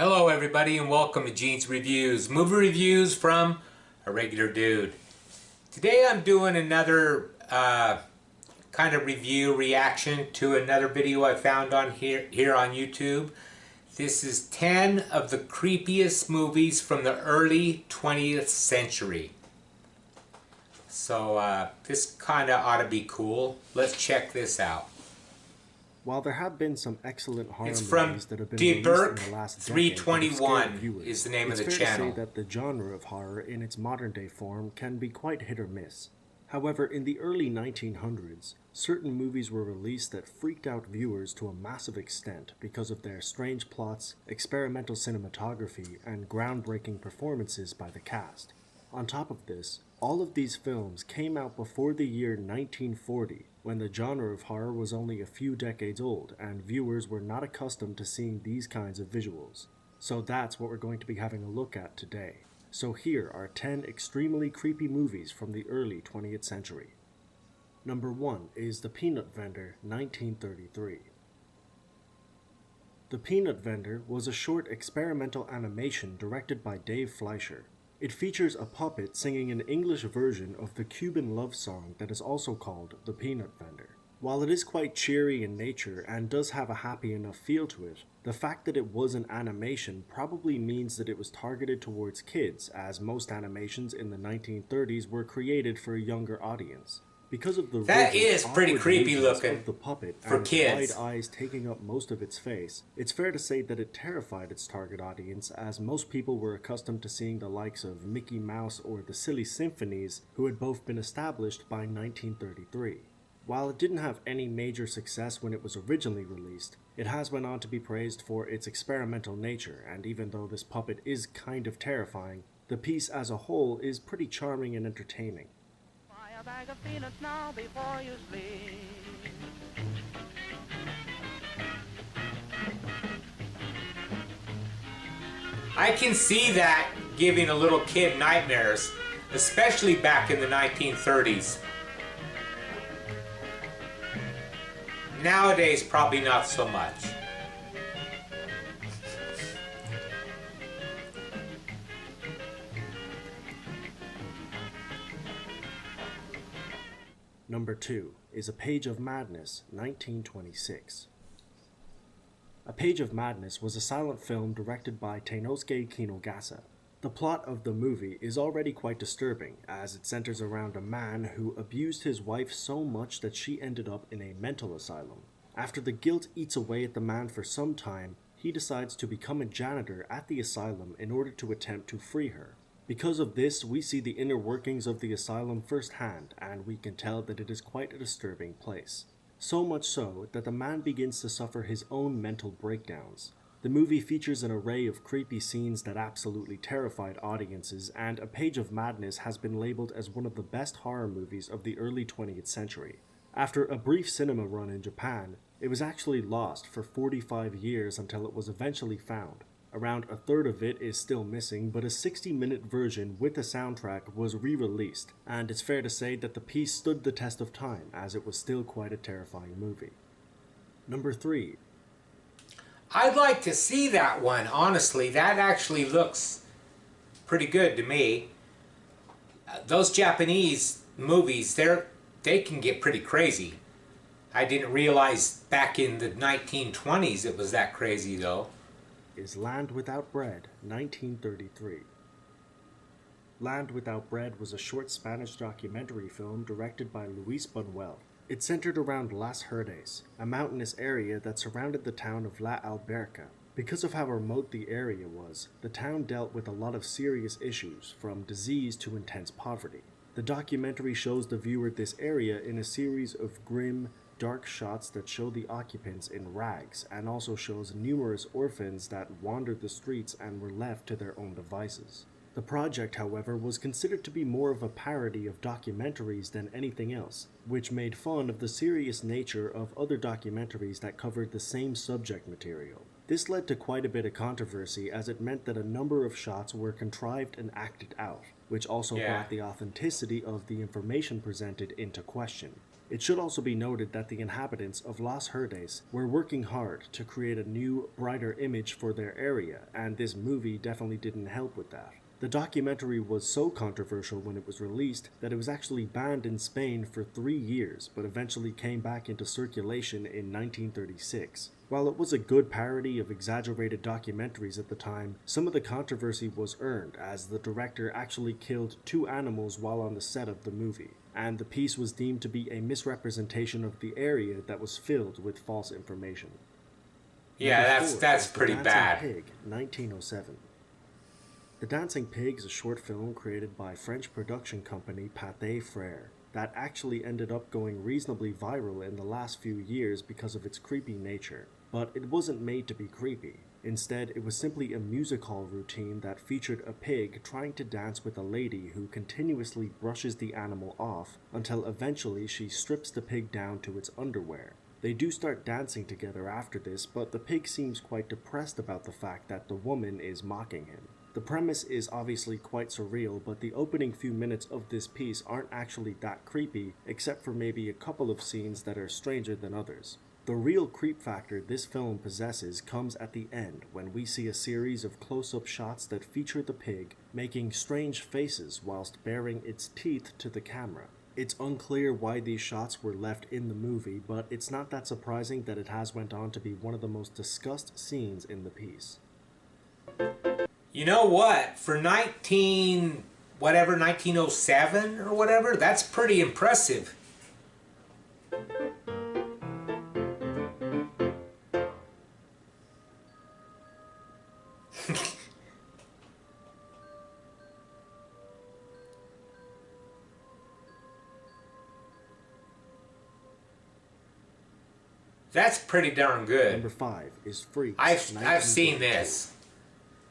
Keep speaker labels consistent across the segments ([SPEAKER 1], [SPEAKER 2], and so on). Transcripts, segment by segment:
[SPEAKER 1] Hello everybody and welcome to Gene's Reviews, movie reviews from a regular dude. Today I'm doing another kind of review reaction to another video I found on here on YouTube. This is 10 of the creepiest movies from the early 20th century. So this kind of ought to be cool. Let's check this out.
[SPEAKER 2] While there have been some excellent horror
[SPEAKER 1] It's
[SPEAKER 2] movies that have been released in the last decade,
[SPEAKER 1] 321 is the name of the channel.
[SPEAKER 2] It's fair to say that the genre of horror in its modern-day form can be quite hit or miss. However, in the early 1900s, certain movies were released that freaked out viewers to a massive extent because of their strange plots, experimental cinematography, and groundbreaking performances by the cast. On top of this, all of these films came out before the year 1940, when the genre of horror was only a few decades old and viewers were not accustomed to seeing these kinds of visuals. So that's what we're going to be having a look at today. So here are 10 extremely creepy movies from the early 20th century. Number 1 is The Peanut Vendor, 1933. The Peanut Vendor was a short experimental animation directed by Dave Fleischer. It features a puppet singing an English version of the Cuban love song that is also called The Peanut Vendor. While it is quite cheery in nature and does have a happy enough feel to it, the fact that it was an animation probably means that it was targeted towards kids, as most animations in the 1930s were created for a younger audience. Because of the
[SPEAKER 1] that is pretty creepy looking
[SPEAKER 2] of the puppet
[SPEAKER 1] for
[SPEAKER 2] and
[SPEAKER 1] kids.
[SPEAKER 2] Its wide eyes taking up most of its face, it's fair to say that it terrified its target audience, as most people were accustomed to seeing the likes of Mickey Mouse or the Silly Symphonies, who had both been established by 1933. While it didn't have any major success when it was originally released, it has went on to be praised for its experimental nature, and even though this puppet is kind of terrifying, the piece as a whole is pretty charming and entertaining.
[SPEAKER 3] A bag of peanuts now before you sleep.
[SPEAKER 1] I can see that giving a little kid nightmares, especially back in the 1930s. Nowadays, probably not so much.
[SPEAKER 2] Number 2 is A Page of Madness, 1926. A Page of Madness was a silent film directed by Teinosuke Kinogasa. The plot of the movie is already quite disturbing, as it centers around a man who abused his wife so much that she ended up in a mental asylum. After the guilt eats away at the man for some time, he decides to become a janitor at the asylum in order to attempt to free her. Because of this, we see the inner workings of the asylum firsthand, and we can tell that it is quite a disturbing place. So much so that the man begins to suffer his own mental breakdowns. The movie features an array of creepy scenes that absolutely terrified audiences, and A Page of Madness has been labeled as one of the best horror movies of the early 20th century. After a brief cinema run in Japan, it was actually lost for 45 years until it was eventually found. Around a third of it is still missing, but a 60-minute version with a soundtrack was re-released, and it's fair to say that the piece stood the test of time, as it was still quite a terrifying movie. Number 3.
[SPEAKER 1] I'd like to see that one, honestly. That actually looks pretty good to me. Those Japanese movies, they can get pretty crazy. I didn't realize back in the 1920s it was that crazy, though.
[SPEAKER 2] Is Land Without Bread, 1933. Land Without Bread was a short Spanish documentary film directed by Luis Buñuel. It centered around Las Herdes, a mountainous area that surrounded the town of La Alberca. Because of how remote the area was, the town dealt with a lot of serious issues, from disease to intense poverty. The documentary shows the viewer this area in a series of grim, dark shots that show the occupants in rags, and also shows numerous orphans that wandered the streets and were left to their own devices. The project, however, was considered to be more of a parody of documentaries than anything else, which made fun of the serious nature of other documentaries that covered the same subject material. This led to quite a bit of controversy, as it meant that a number of shots were contrived and acted out, which also brought the authenticity of the information presented into question. It should also be noted that the inhabitants of Las Herdes were working hard to create a new, brighter image for their area, and this movie definitely didn't help with that. The documentary was so controversial when it was released that it was actually banned in Spain for 3 years, but eventually came back into circulation in 1936. While it was a good parody of exaggerated documentaries at the time, some of the controversy was earned as the director actually killed 2 animals while on the set of the movie, and the piece was deemed to be a misrepresentation of the area that was filled with false information.
[SPEAKER 1] Yeah,
[SPEAKER 2] Number 4
[SPEAKER 1] that's
[SPEAKER 2] is The
[SPEAKER 1] pretty
[SPEAKER 2] Dancing
[SPEAKER 1] bad.
[SPEAKER 2] Pig, 1907. The Dancing Pig is a short film created by French production company Pathé Frères that actually ended up going reasonably viral in the last few years because of its creepy nature. But it wasn't made to be creepy. Instead, it was simply a music hall routine that featured a pig trying to dance with a lady who continuously brushes the animal off until eventually she strips the pig down to its underwear. They do start dancing together after this, but the pig seems quite depressed about the fact that the woman is mocking him. The premise is obviously quite surreal, but the opening few minutes of this piece aren't actually that creepy, except for maybe a couple of scenes that are stranger than others. The real creep factor this film possesses comes at the end, when we see a series of close-up shots that feature the pig making strange faces whilst baring its teeth to the camera. It's unclear why these shots were left in the movie, but it's not that surprising that it has went on to be one of the most discussed scenes in the piece.
[SPEAKER 1] You know what? For 1907 or whatever, that's pretty impressive. That's pretty darn good.
[SPEAKER 2] Number 5 is Freaks.
[SPEAKER 1] I've seen
[SPEAKER 2] 1932.
[SPEAKER 1] this.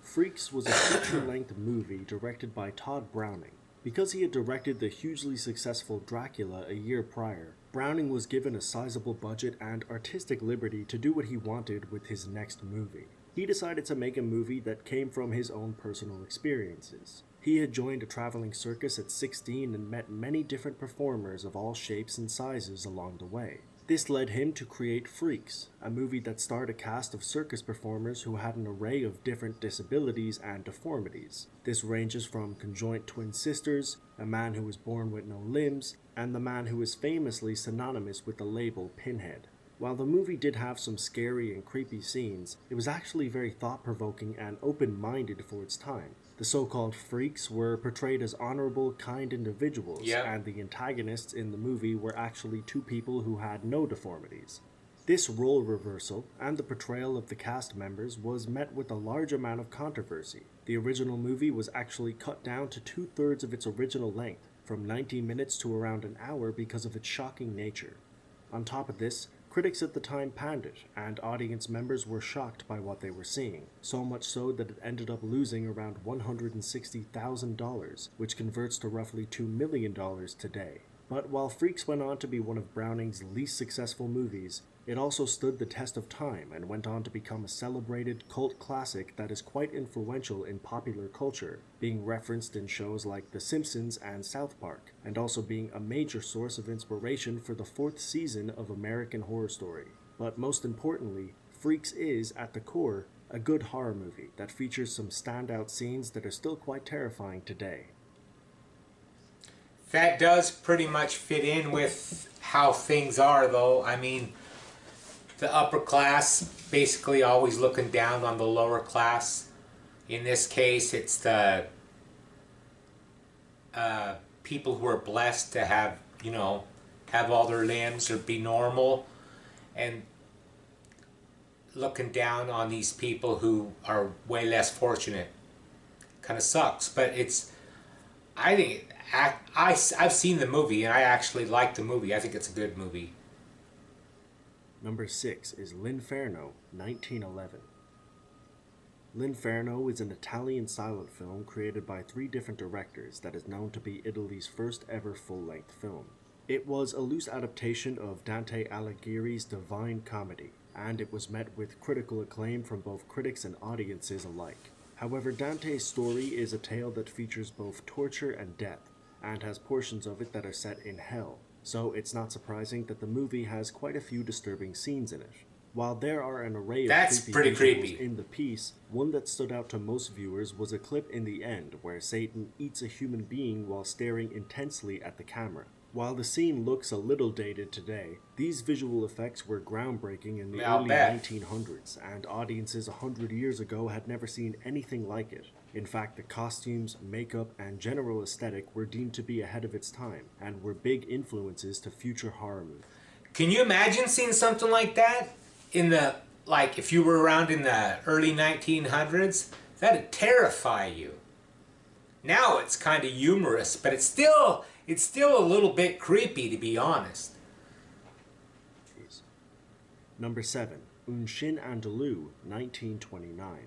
[SPEAKER 2] Freaks was a feature-length movie directed by Todd Browning. Because he had directed the hugely successful Dracula a year prior, Browning was given a sizable budget and artistic liberty to do what he wanted with his next movie. He decided to make a movie that came from his own personal experiences. He had joined a traveling circus at 16 and met many different performers of all shapes and sizes along the way. This led him to create Freaks, a movie that starred a cast of circus performers who had an array of different disabilities and deformities. This ranges from conjoined twin sisters, a man who was born with no limbs, and the man who is famously synonymous with the label Pinhead. While the movie did have some scary and creepy scenes, it was actually very thought-provoking and open-minded for its time. The so-called freaks were portrayed as honorable, kind individuals, and the antagonists in the movie were actually 2 people who had no deformities. This role reversal and the portrayal of the cast members was met with a large amount of controversy. The original movie was actually cut down to 2/3 of its original length, from 90 minutes to around an hour because of its shocking nature. On top of this, critics at the time panned it, and audience members were shocked by what they were seeing, so much so that it ended up losing around $160,000, which converts to roughly $2 million today. But while Freaks went on to be one of Browning's least successful movies, it also stood the test of time and went on to become a celebrated cult classic that is quite influential in popular culture, being referenced in shows like The Simpsons and South Park, and also being a major source of inspiration for the 4th season of American Horror Story. But most importantly, Freaks is, at the core, a good horror movie that features some standout scenes that are still quite terrifying today.
[SPEAKER 1] That does pretty much fit in with how things are, though. I mean, the upper class basically always looking down on the lower class. In this case, it's the people who are blessed to have, have all their limbs or be normal, and looking down on these people who are way less fortunate. Kind of sucks, but I've seen the movie, and I actually like the movie. I think it's a good movie.
[SPEAKER 2] Number 6 is L'Inferno, 1911. L'Inferno is an Italian silent film created by 3 different directors that is known to be Italy's first ever full-length film. It was a loose adaptation of Dante Alighieri's Divine Comedy, and it was met with critical acclaim from both critics and audiences alike. However, Dante's story is a tale that features both torture and death, and has portions of it that are set in hell. so it's not surprising that the movie has quite a few disturbing scenes in it. While there are an array of
[SPEAKER 1] That's
[SPEAKER 2] creepy
[SPEAKER 1] pretty
[SPEAKER 2] visuals
[SPEAKER 1] creepy.
[SPEAKER 2] in the piece, one that stood out to most viewers was a clip in the end where Satan eats a human being while staring intensely at the camera. While the scene looks a little dated today, these visual effects were groundbreaking in the
[SPEAKER 1] I'll
[SPEAKER 2] early
[SPEAKER 1] bet.
[SPEAKER 2] 1900s, and audiences 100 years ago had never seen anything like it. In fact, the costumes, makeup, and general aesthetic were deemed to be ahead of its time, and were big influences to future horror movies.
[SPEAKER 1] Can you imagine seeing something like that in the, like, if you were around in the early 1900s? That'd terrify you. Now it's kind of humorous, but it's still a little bit creepy, to be honest.
[SPEAKER 2] Number 7. Un Chien Andalou, 1929.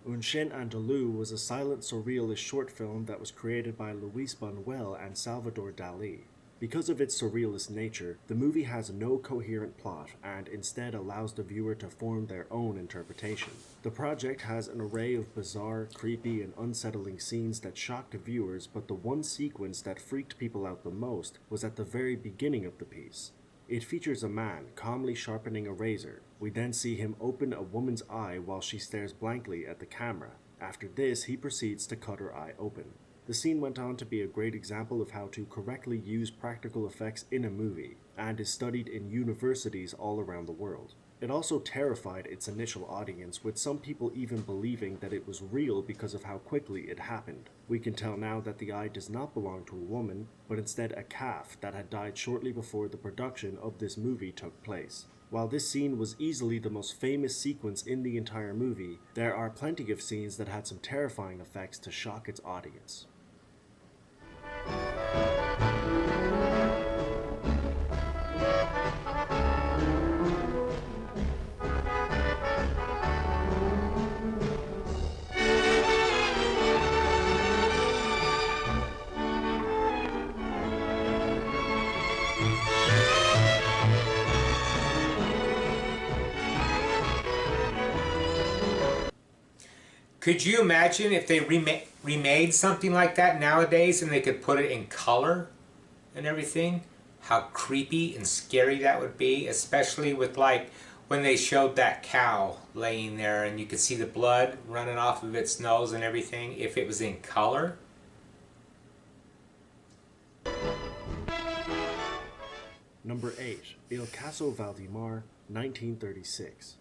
[SPEAKER 2] Un Chien Andalou was a silent surrealist short film that was created by Luis Buñuel and Salvador Dali. Because of its surrealist nature, the movie has no coherent plot and instead allows the viewer to form their own interpretation. The project has an array of bizarre, creepy, and unsettling scenes that shocked viewers, but the one sequence that freaked people out the most was at the very beginning of the piece. It features a man calmly sharpening a razor. We then see him open a woman's eye while she stares blankly at the camera. After this, he proceeds to cut her eye open. The scene went on to be a great example of how to correctly use practical effects in a movie, and is studied in universities all around the world. It also terrified its initial audience, with some people even believing that it was real because of how quickly it happened. We can tell now that the eye does not belong to a woman, but instead a calf that had died shortly before the production of this movie took place. While this scene was easily the most famous sequence in the entire movie, there are plenty of scenes that had some terrifying effects to shock its audience.
[SPEAKER 1] Could you imagine if they remade something like that nowadays and they could put it in color and everything? How creepy and scary that would be, especially with, like, when they showed that cow laying there and you could see the blood running off of its nose and everything, if it was in color.
[SPEAKER 2] Number 8. Il Caso Valdemar, 1936.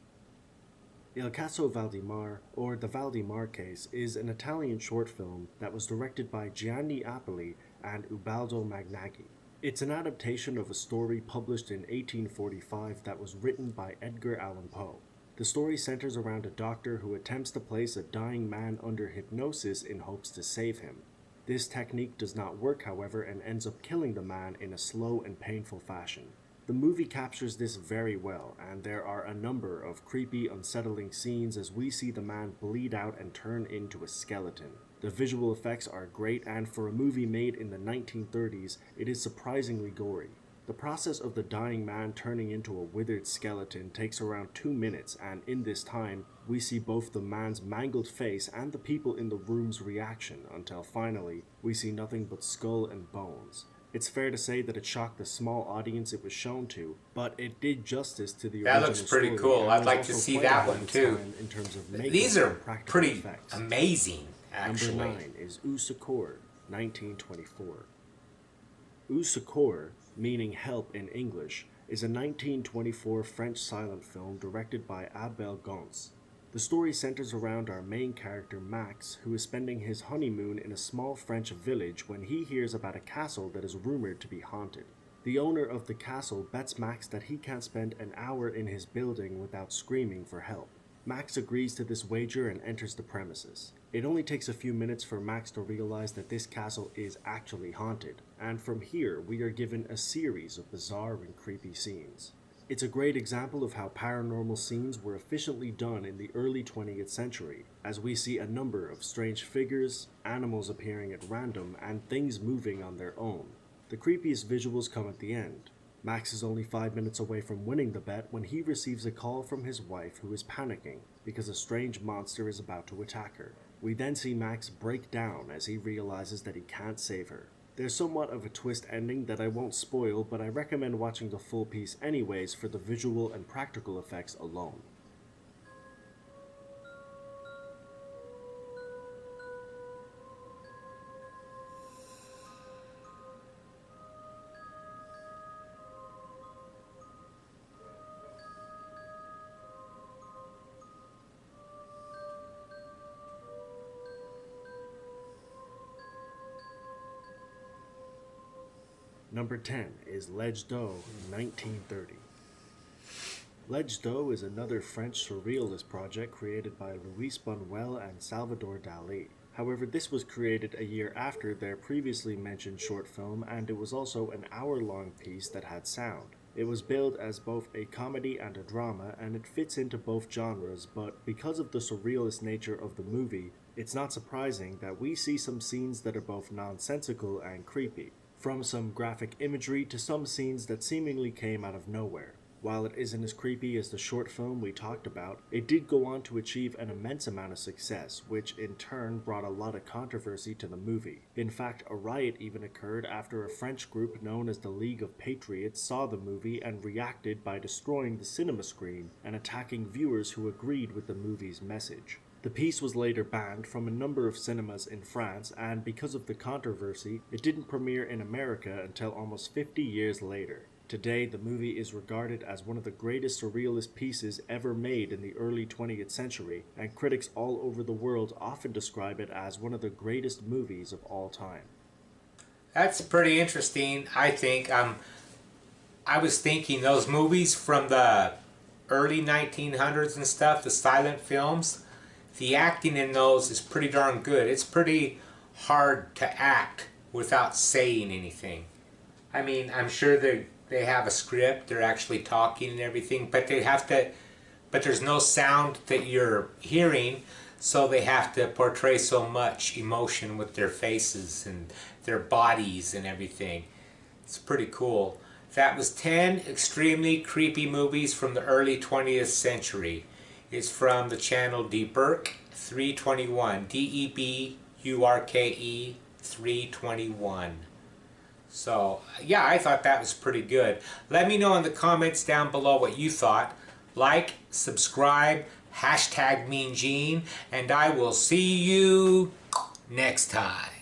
[SPEAKER 2] Il Caso Valdemar, or The Valdemar Case, is an Italian short film that was directed by Gianni Appice and Ubaldo Magnaghi. It's an adaptation of a story published in 1845 that was written by Edgar Allan Poe. The story centers around a doctor who attempts to place a dying man under hypnosis in hopes to save him. This technique does not work, however, and ends up killing the man in a slow and painful fashion. The movie captures this very well, and there are a number of creepy, unsettling scenes as we see the man bleed out and turn into a skeleton. The visual effects are great, and for a movie made in the 1930s, it is surprisingly gory. The process of the dying man turning into a withered skeleton takes around 2 minutes, and in this time, we see both the man's mangled face and the people in the room's reaction, until finally, we see nothing but skull and bones. It's fair to say that it shocked the small audience it was shown to, but it did justice to the original story.
[SPEAKER 1] That looks pretty cool.
[SPEAKER 2] And
[SPEAKER 1] I'd
[SPEAKER 2] was
[SPEAKER 1] like to
[SPEAKER 2] also
[SPEAKER 1] see
[SPEAKER 2] quite
[SPEAKER 1] that
[SPEAKER 2] ahead of
[SPEAKER 1] one
[SPEAKER 2] its
[SPEAKER 1] too.
[SPEAKER 2] time in terms of makeup
[SPEAKER 1] These are
[SPEAKER 2] and practical
[SPEAKER 1] pretty
[SPEAKER 2] effects.
[SPEAKER 1] amazing, actually.
[SPEAKER 2] Number 9 is Au Secours, 1924. Au Secours, meaning help in English, is a 1924 French silent film directed by Abel Gance. The story centers around our main character Max, who is spending his honeymoon in a small French village when he hears about a castle that is rumored to be haunted. The owner of the castle bets Max that he can't spend an hour in his building without screaming for help. Max agrees to this wager and enters the premises. It only takes a few minutes for Max to realize that this castle is actually haunted, and from here we are given a series of bizarre and creepy scenes. It's a great example of how paranormal scenes were efficiently done in the early 20th century, as we see a number of strange figures, animals appearing at random, and things moving on their own. The creepiest visuals come at the end. Max is only 5 minutes away from winning the bet when he receives a call from his wife, who is panicking because a strange monster is about to attack her. We then see Max break down as he realizes that he can't save her. There's somewhat of a twist ending that I won't spoil, but I recommend watching the full piece anyways for the visual and practical effects alone. Number 10 is Ledge d'Eau, 1930. Ledge d'Eau is another French surrealist project created by Louis Buñuel and Salvador Dali. However, this was created a year after their previously mentioned short film, and it was also an hour-long piece that had sound. It was billed as both a comedy and a drama, and it fits into both genres, but because of the surrealist nature of the movie, it's not surprising that we see some scenes that are both nonsensical and creepy. From some graphic imagery to some scenes that seemingly came out of nowhere. While it isn't as creepy as the short film we talked about, it did go on to achieve an immense amount of success, which in turn brought a lot of controversy to the movie. In fact, a riot even occurred after a French group known as the League of Patriots saw the movie and reacted by destroying the cinema screen and attacking viewers who agreed with the movie's message. The piece was later banned from a number of cinemas in France, and because of the controversy, it didn't premiere in America until almost 50 years later. Today, the movie is regarded as one of the greatest surrealist pieces ever made in the early 20th century, and critics all over the world often describe it as one of the greatest movies of all time.
[SPEAKER 1] That's pretty interesting, I think. I was thinking those movies from the early 1900s and stuff, the silent films, the acting in those is pretty darn good. It's pretty hard to act without saying anything. I mean, I'm sure they have a script, they're actually talking and everything, but there's no sound that you're hearing, so they have to portray so much emotion with their faces and their bodies and everything. It's pretty cool. That was 10 extremely creepy movies from the early 20th century. It's from the channel Deburke 321, Deburke 321. So, yeah, I thought that was pretty good. Let me know in the comments down below what you thought. Like, subscribe, #MeanGene, and I will see you next time.